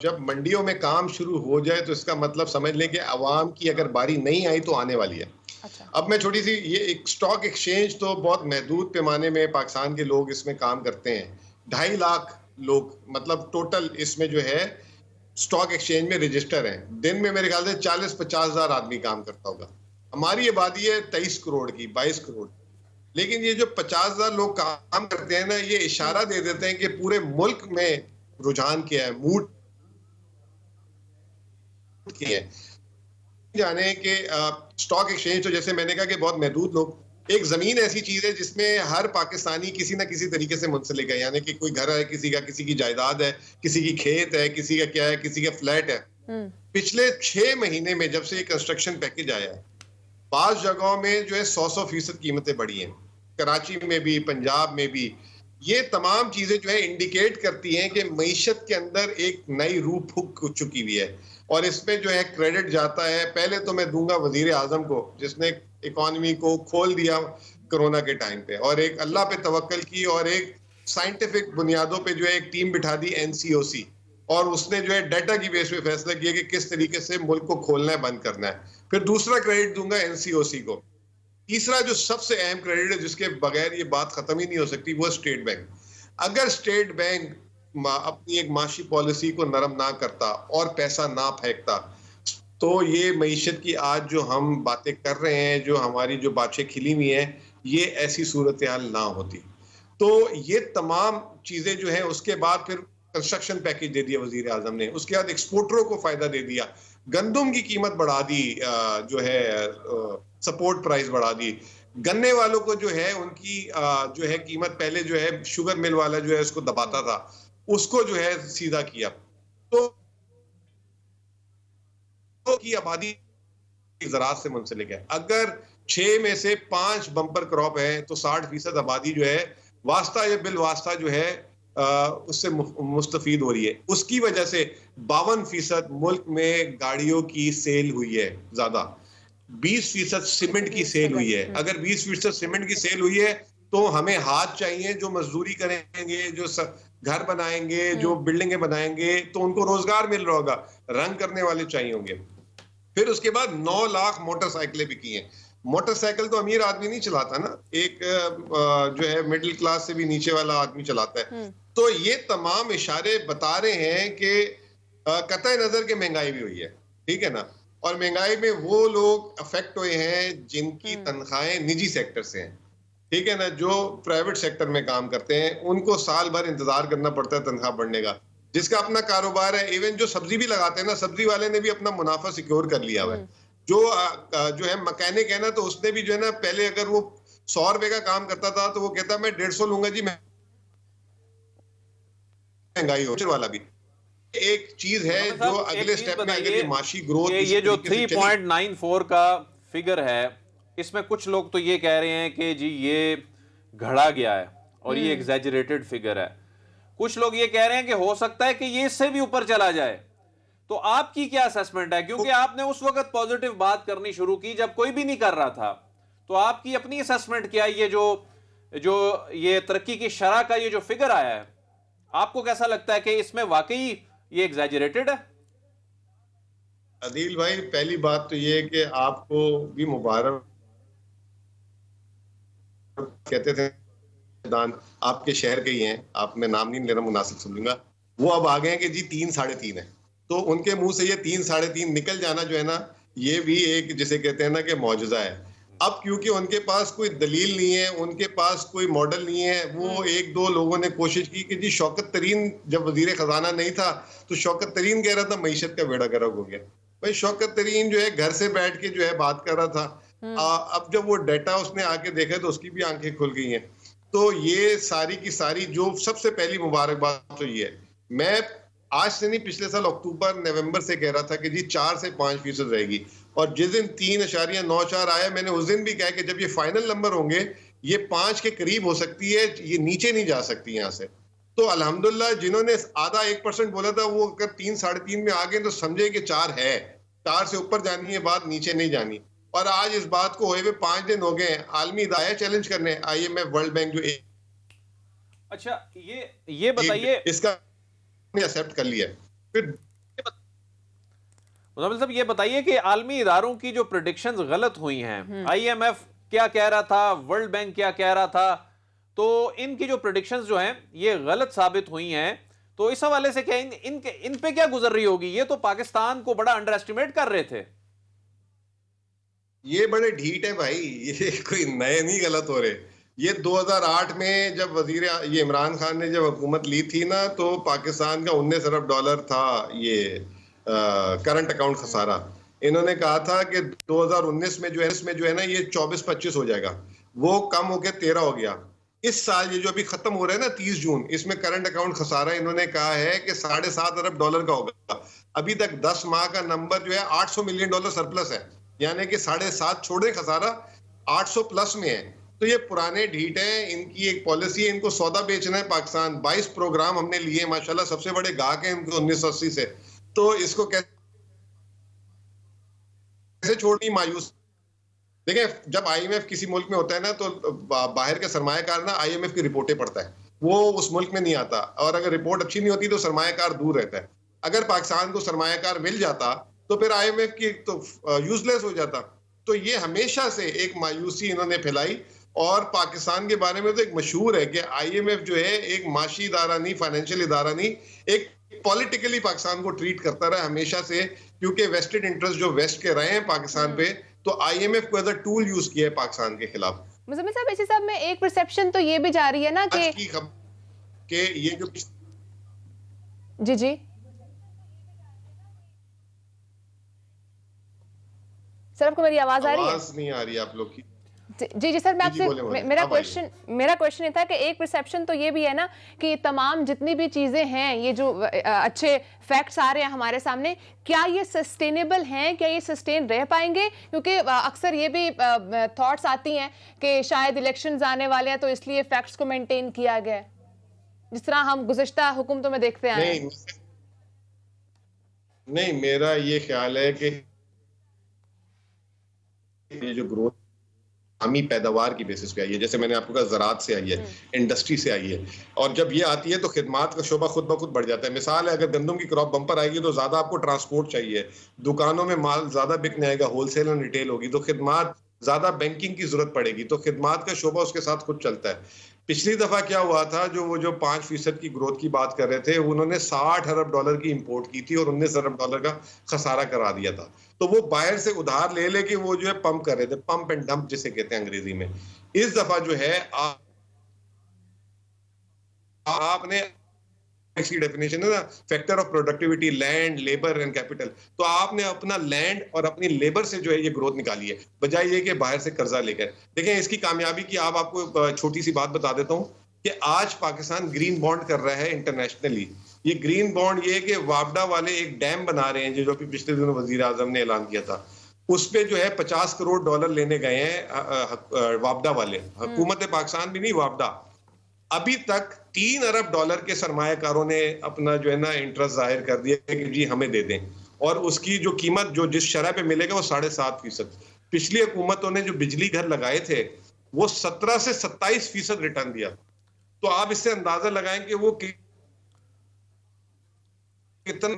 जब मंडियों में काम शुरू हो जाए तो इसका मतलब समझ लें कि अवाम की अगर बारी नहीं आई तो आने वाली है। अच्छा। अब मैं छोटी सी ये एक स्टॉक एक्सचेंज तो बहुत महदूद पैमाने में पाकिस्तान के लोग इसमें काम करते हैं। 2.5 लाख लोग मतलब टोटल इसमें जो है स्टॉक एक्सचेंज में रजिस्टर हैं। दिन में मेरे ख्याल से 40-50 हजार आदमी काम करता होगा। हमारी आबादी है 23 करोड़ की, 22 करोड़। लेकिन ये जो 50,000 लोग काम करते हैं ना, ये हुँ। इशारा दे देते हैं कि पूरे मुल्क में रुझान क्या है, मूड क्या है। जाने कि स्टॉक एक्सचेंज तो जैसे मैंने कहा कि बहुत महदूद लोग, एक जमीन ऐसी चीज है जिसमें हर पाकिस्तानी किसी ना किसी तरीके से मुंसलिक है, यानी कि कोई घर है किसी का, किसी की जायदाद है, किसी की खेत है, किसी का क्या है, किसी का फ्लैट है। हुँ। पिछले 6 महीने में जब से ये कंस्ट्रक्शन पैकेज आया है, बाज़ जगहों में जो है 100-100 फीसद कीमतें बढ़ी हैं। कराची में भी, पंजाब में भी। ये तमाम चीज़ें जो है इंडिकेट करती हैं कि मईशत के अंदर एक नई रूह फूक चुकी हुई है और इसमें जो है क्रेडिट जाता है। पहले तो मैं दूँगा वज़ीर आज़म को, जिसने इकॉनमी को खोल दिया कोरोना के टाइम पे और एक अल्लाह ठीक पे है। तवक्कल की और एक साइंटिफिक बुनियादों पे जो है एक टीम बिठा दी एनसीओसी और उसने जो है डाटा की बेस पे फैसला किया कि किस तरीके से मुल्क को खोलना है, बंद करना है। फिर दूसरा क्रेडिट दूंगा एनसीओसी को। तीसरा जो सबसे अहम क्रेडिट है जिसके बगैर ये बात खत्म ही नहीं हो सकती, वो स्टेट बैंक। अगर स्टेट बैंक अपनी एक माशी पॉलिसी को नरम ना करता और पैसा ना फेंकता तो ये मईशत की आज जो हम बातें कर रहे हैं, जो हमारी जो बातें खिली हुई हैं, ये ऐसी सूरत हाल ना होती। तो ये तमाम चीजें जो है उसके बाद फिर कंस्ट्रक्शन पैकेज दे दिया वजीर आजम ने, उसके बाद एक्सपोर्टरों को फायदा दे दिया, गंदुम की कीमत बढ़ा दी, जो है सपोर्ट प्राइस बढ़ा दी, गन्ने वालों को जो है उनकी जो है कीमत पहले जो है शुगर मिल वाला जो है उसको दबाता हुँ। था, उसको जो है सीधा किया। तो की आबादी ज़राअत से मुंसलिक है। अगर 6 में से 5 बम्पर क्रॉप है तो 60% आबादी जो है वास्ता या बिल वास्ता जो है उससे मुस्तफीद हो रही है। उसकी वजह से 52% मुल्क में गाड़ियों की सेल हुई है ज्यादा, 20% सीमेंट की सेल हुई 20% है। अगर 20% सीमेंट की सेल हुई है तो हमें हाथ चाहिए जो मजदूरी करेंगे, जो घर बनाएंगे, जो हुँ। बिल्डिंगें बनाएंगे, तो उनको रोजगार मिल रहा होगा, रंग करने वाले चाहिए होंगे। फिर उसके बाद 9 लाख मोटरसाइकिलें बिकी हैं। मोटरसाइकिल तो अमीर आदमी नहीं चलाता ना, एक जो है मिडिल क्लास से भी नीचे वाला आदमी चलाता है। हुँ। तो ये तमाम इशारे बता रहे हैं कि कतई नजर के महंगाई भी हुई है, ठीक है ना। और महंगाई में वो लोग अफेक्ट हुए हैं जिनकी हुँ। तनख्वाहें निजी सेक्टर से हैं, ठीक है ना। जो प्राइवेट सेक्टर में काम करते हैं उनको साल भर इंतजार करना पड़ता है तनख्वाह बढ़ने का। जिसका अपना कारोबार है, इवन जो सब्जी भी लगाते हैं ना, सब्जी वाले ने भी अपना मुनाफा सिक्योर कर लिया हुआ है। हुँ। जो है मैकेनिक है ना, तो उसने भी जो है ना, पहले अगर वो 100 रुपए का काम करता था तो वो कहता मैं 150 लूंगा जी, महंगाई हो वाला भी एक चीज है मोहम्मद जो साहब, एक अगले चीज स्टेप में अगर बताइए ये माशी कि ग्रोथ इसी ये जो तरीके से चली। 3.94 का फिगर है, इसमें कुछ लोग तो ये कह रहे हैं कि जी ये घड़ा गया है और ये हुँ। एग्जैजरेटेड फिगर है। कुछ लोग ये कह रहे हैं कि हो सकता है कि ये इससे भी ऊपर चला जाए। तो आपकी क्या असेसमेंट है? क्योंकि आपने उस वक्त पॉजिटिव बात करनी शुरू की जब कोई भी नहीं कर रहा था। तो आपकी अपनी असेसमेंट क्या है? ये जो जो ये तरक्की की शरह का ये जो फिगर आया है, आपको कैसा लगता है कि इसमें वाकई ये एग्जैजरेटेड है? अदील भाई, पहली बात तो ये है कि आपको भी मुबारक, कहते थे दान आपके शहर के ही हैं, आप, मैं नाम नहीं लेना, मुनासिब समझूंगा, वो अब आ गए हैं कि जी 3-3.5 है। तो उनके मुंह से ये 3-3.5 निकल जाना जो है ना, ये भी एक जिसे कहते हैं ना कि मौजूदा है। अब क्योंकि उनके पास कोई दलील नहीं है, उनके पास कोई मॉडल नहीं है, वो हम्म। एक दो लोगों ने कोशिश की कि जी शौकत तरीन जब वजीर खजाना नहीं था तो शौकत तरीन कह रहा था मईशत का बेड़ा गर्क हो गया। भाई शौकत तरीन जो है घर से बैठ के जो है बात कर रहा था। हुँ। अब जब वो डाटा उसने आके देखा तो उसकी भी आंखें खुल गई हैं। तो ये सारी की सारी जो सबसे पहली मुबारकबाद तो ये है, मैं आज से नहीं, पिछले साल अक्टूबर नवंबर से कह रहा था कि जी 4 से 5% रहेगी और जिस दिन 3.94 आया, मैंने उस दिन भी कहा कि जब ये फाइनल नंबर होंगे ये 5 के करीब हो सकती है, ये नीचे नहीं जा सकती यहाँ से। तो अल्हम्दुलिल्लाह जिन्होंने आधा 1% बोला था वो अगर 3-3.5 में आ गए तो समझे कि 4 है, 4 से ऊपर जानी है बात, नीचे नहीं जानी। और आज इस बात को हुए हुए 5 दिन हो गए हैं, आलमी दाया चैलेंज करने, IMF वर्ल्ड बैंक जो अच्छा, ये एक बताइए। इसका एक्सेप्ट कर लिया। फिर मुज़म्मिल साहब, ये बताइए कि आलमी इदारों की जो प्रेडिक्शंस गलत हुई हैं, आईएमएफ क्या कह रहा था, वर्ल्ड बैंक क्या कह रहा था, तो इनकी जो प्रेडिक्शंस जो हैं ये गलत साबित हुई हैं, तो इस हवाले से क्या इन पे क्या गुजर रही होगी? ये तो पाकिस्तान को बड़ा अंडर एस्टिमेट कर रहे थे। ये बड़े ढीठ है भाई, ये कोई नए नहीं गलत हो रहे। ये 2008 में जब ये इमरान खान ने जब हुकूमत ली थी ना, तो पाकिस्तान का 19 अरब डॉलर था ये करंट अकाउंट खसारा। इन्होंने कहा था कि 2019 में जो है ना ये 24-25 हो जाएगा, वो कम होकर 13 हो गया। इस साल ये जो अभी खत्म हो रहा है ना 30 जून, इसमें करंट अकाउंट खसारा इन्होंने कहा है कि 7.5 अरब डॉलर का होगा। अभी तक 10 माह का नंबर जो है 800 मिलियन डॉलर सरप्लस है, यानी कि 7.5 छोड़े खसारा 800 प्लस में है। तो ये पुराने ढीठ हैं, इनकी एक पॉलिसी है, इनको सौदा बेचना है पाकिस्तान। 22 प्रोग्राम हमने लिए माशाल्लाह, सबसे बड़े गाहक हैं इनको 1980 से। तो इसको कैसे छोड़नी, मायूस। देखिए, जब आईएमएफ किसी मुल्क में होता है ना, तो बाहर के सरमायाकार ना आईएमएफ की रिपोर्टें पढ़ता है, वो उस मुल्क में नहीं आता, और अगर रिपोर्ट अच्छी नहीं होती तो सरमायाकार दूर रहता है। अगर पाकिस्तान को सरमायाकार मिल जाता तो फिर आईएमएफ की तो यूजलेस हो जाता। तो ये हमेशा से एक मायूसी इन्होंने फैलाई, और पाकिस्तान के बारे में तो एक मशहूर है कि आईएमएफ जो है एक माशी इदारा नहीं, फाइनेंशियल इदारा नहीं, एक पॉलिटिकली पाकिस्तान को ट्रीट करता रहा हमेशा से, क्योंकि वेस्टेड इंटरेस्ट जो वेस्ट के रहे हैं पाकिस्तान पे, तो आईएमएफ को एज अ टूल यूज किया है पाकिस्तान के खिलाफ। मुज़म्मिल साहब, इसी साहब में एक परसेप्शन तो ये भी जा रही है ना कि ये जो जी सर, आपको मेरी आवाज आ रही है? आवाज नहीं आ रही आप लोग की। जी सर, मैं आपसे मेरा क्वेश्चन ये था कि एक परसेप्शन तो ये भी है ना कि तमाम जितनी भी चीजें हैं, ये जो अच्छे फैक्ट्स आ रहे हैं हमारे सामने, क्या ये सस्टेनेबल हैं, क्या ये सस्टेन रह पाएंगे? क्योंकि अक्सर ये भी थॉट्स आती हैं कि शायद इलेक्शंस आने वाले हैं तो इसलिए फैक्ट्स को मेंटेन किया गया है, जिस तरह हम गुज़श्ता हुकूमतों में देखते आए हैं। नहीं, मेरा ये ख्याल है कि ये जो ग्रोथ हमी पैदावार की बेसिस पे आई है, जैसे मैंने आपको कहा ज़राअत से आई है, इंडस्ट्री से आई है, और जब ये आती है तो खिदमात का शोबा खुद ब खुद बढ़ जाता है। मिसाल है, अगर गंदम की क्रॉप बम्पर आएगी तो ज़्यादा आपको ट्रांसपोर्ट चाहिए, दुकानों में माल ज़्यादा बिकने आएगा, होलसेल और रिटेल होगी, तो खिदमात ज़्यादा बैंकिंग की जरूरत पड़ेगी, तो खिदमात का शोबा उसके साथ खुद चलता है। पिछली दफा क्या हुआ था, जो 5% की ग्रोथ की बात कर रहे थे, उन्होंने 60 अरब डॉलर की इंपोर्ट की थी और 19 अरब डॉलर का खसारा करा दिया था। तो वो बाहर से उधार ले लेके वो जो है पंप कर रहे थे, पंप एंड डंप जिसे कहते हैं अंग्रेजी में। इस दफा जो है आपने इसकी डेफिनेशन है ना, factor of productivity, land, labour and capital. तो आपने अपना लैंड और अपनी लेबर से जो है ये ग्रोथ निकाली है, बजाय ये कि बाहर से कर्जा लेकर। देखें, इसकी कामयाबी की आपको छोटी सी बात बता देता हूं कि आज पाकिस्तान ग्रीन बॉन्ड कर रहा है इंटरनेशनली। ये ग्रीन बॉन्ड ये कि वापडा वाले एक डैम बना रहे हैं, जो पिछले दिनों वजीर आजम ने ऐलान किया था, उस पे जो है 50 करोड़ डॉलर लेने गए हैं वापडा वाले, हुकूमत पाकिस्तान भी नहीं, वापडा। अभी तक 3 अरब डॉलर के सरमायाकारों ने अपना जो है ना इंटरेस्ट जाहिर कर दिया कि जी हमें दे दें, और उसकी जो कीमत जो जिस शरह पे मिलेगा वो 7.5%। पिछली हुकूमतों ने जो बिजली घर लगाए थे वो 17 से 27% रिटर्न दिया। तो आप इससे अंदाजा लगाएं कि वो कितना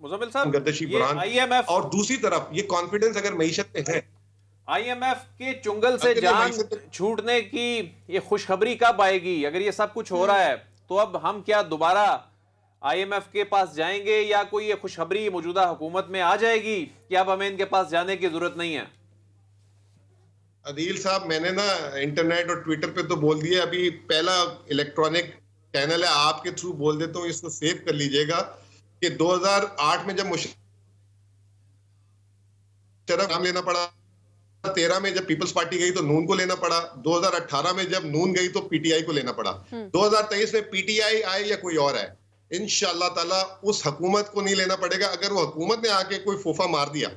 मुज़म्मिल साहब, गर्दशी बुरान। आईएमएफ और दूसरी तरफ ये कॉन्फिडेंस अगर मईशत में है, आईएमएफ के चुंगल से जान छूटने की ये खुशखबरी कब आएगी? अगर ये सब कुछ हो रहा है तो अब हम क्या दोबारा आईएमएफ के पास जाएंगे, या कोई ये खुशखबरी मौजूदा हुकूमत में आ जाएगी कि अब हमें इनके पास जाने की जरूरत नहीं है? अदील साहब, मैंने ना इंटरनेट और ट्विटर पे तो बोल दिया, अभी पहला इलेक्ट्रॉनिक चैनल है, आपके थ्रू बोल देता हूँ, इसको सेव कर लीजिएगा कि 2008 में जब मुशर्रफ नाम लेना पड़ा, 13 में जब पीपल्स पार्टी गई तो नून को लेना पड़ा, 2018 में जब नून गई तो पीटीआई को लेना पड़ा, 2023 में पीटीआई आए या कोई और आए, इंशाअल्लाह ताला उस हुकूमत को नहीं लेना पड़ेगा। अगर वो हुकूमत ने आके कोई फोफा मार दिया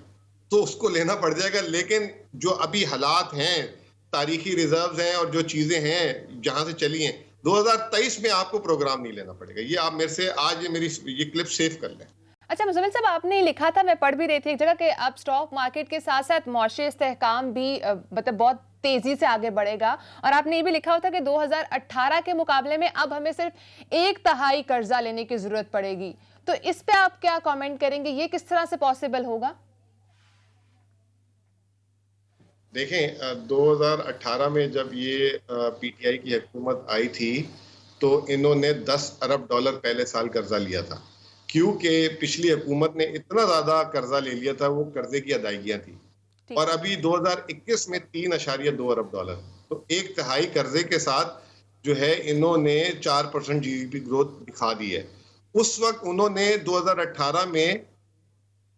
तो उसको लेना पड़ जाएगा, लेकिन जो अभी हालात हैं, तारीखी रिजर्व्स हैं और जो चीजें हैं जहां से चली हैं, 2023 में आपको प्रोग्राम नहीं लेना पड़ेगा। ये आप मेरे से आज ये क्लिप सेव कर लें। अच्छा मुज़म्मिल साहब, आपने लिखा था, मैं पढ़ भी रही थी एक जगह, कि अब स्टॉक मार्केट के साथ साथ मुआशी इस्तेहकाम भी मतलब बहुत तेजी से आगे बढ़ेगा, और आपने ये भी लिखा होता कि 2018 के मुकाबले में अब हमें सिर्फ 1/3 कर्जा लेने की जरूरत पड़ेगी। तो इस पे आप क्या कमेंट करेंगे, ये किस तरह से पॉसिबल होगा? देखें 2018 में जब ये पीटीआई की हुकूमत आई थी तो इन्होंने 10 अरब डॉलर पहले साल कर्जा लिया था, क्योंकि पिछली हुकूमत ने इतना ज्यादा कर्जा ले लिया था, वो कर्जे की अदायगियां थी। और अभी 2021 में 3.2 अरब डॉलर, तो 1/3 कर्जे के साथ जो है इन्होंने 4% जीडीपी ग्रोथ दिखा दी है। उस वक्त उन्होंने 2018 में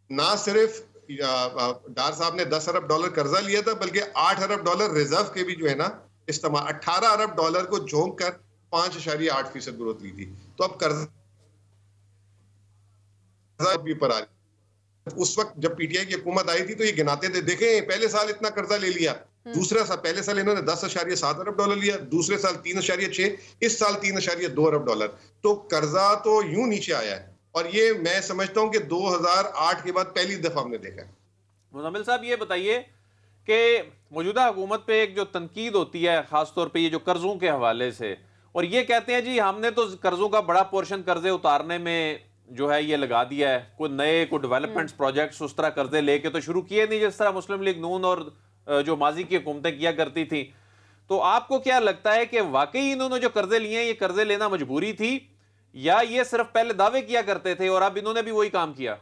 ना सिर्फ डार साहब ने 10 अरब डॉलर कर्जा लिया था, बल्कि 8 अरब डॉलर रिजर्व के भी जो है ना इस्तेमाल, 18 अरब डॉलर को झोंक कर 5.8% ग्रोथ ली थी। तो अब कर्जा भी पर आ रही। उस वक्त जब पीटीआई की हुकूमत आई थी तो ये गिनाते थे, देखें पहले साल इतना कर्जा ले लिया, दूसरा साल, पहले साल इन्होंने 10.7 अरब डॉलर लिया, दूसरे साल 3.6, इस साल 3.2 अरब डॉलर। तो कर्जा तो यूं नीचे आया है, और ये मैं समझता हूं कि 2008 के बाद पहली दफा हमने देखा है। मुज़म्मिल साहब, ये बताइए कि मौजूदा हुकूमत पे एक जो तनकीद होती है खासतौर पे ये जो कर्जों के हवाले से, और ये कहते हैं जी हमने तो कर्जों का बड़ा पोर्शन कर्जे उतारने में जो है ये लगा दिया है, कोई नए कोई डेवलपमेंट्स प्रोजेक्ट्स उस तरह कर्जे लेके तो शुरू किए नहीं जिस तरह मुस्लिम लीग नून और जो माजी की हुकूमतें किया करती थी। तो आपको क्या लगता है कि वाकई इन्होंने जो कर्जे लिए हैं ये कर्जे लेना मजबूरी थी, या ये सिर्फ पहले दावे किया करते थे और अब इन्होंने भी वही काम किया?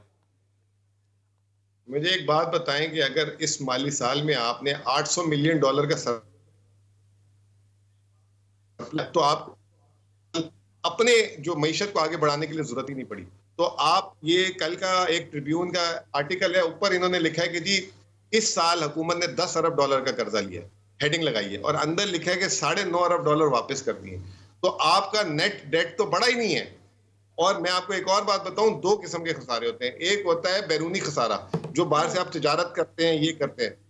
मुझे एक बात बताएं कि अगर इस माली साल में आपने 800 मिलियन डॉलर का तो आप अपने जो मईशत को आगे बढ़ाने के लिए जरूरत ही नहीं पड़ी। तो आप ये कल का एक ट्रिब्यून का आर्टिकल है, ऊपर इन्होंने लिखा है कि जी इस साल हुकूमत ने 10 अरब डॉलर का कर्जा लिया है, हेडिंग लगाई है, और अंदर लिखा है कि 9.5 अरब डॉलर वापस कर दिए। तो आपका नेट डेट तो बड़ा ही नहीं है। और मैं आपको एक और बात बताऊं, 2 किस्म के खसारे होते हैं। एक होता है बैरूनी खसारा, जो बाहर से आप तिजारत करते हैं, ये करते हैं,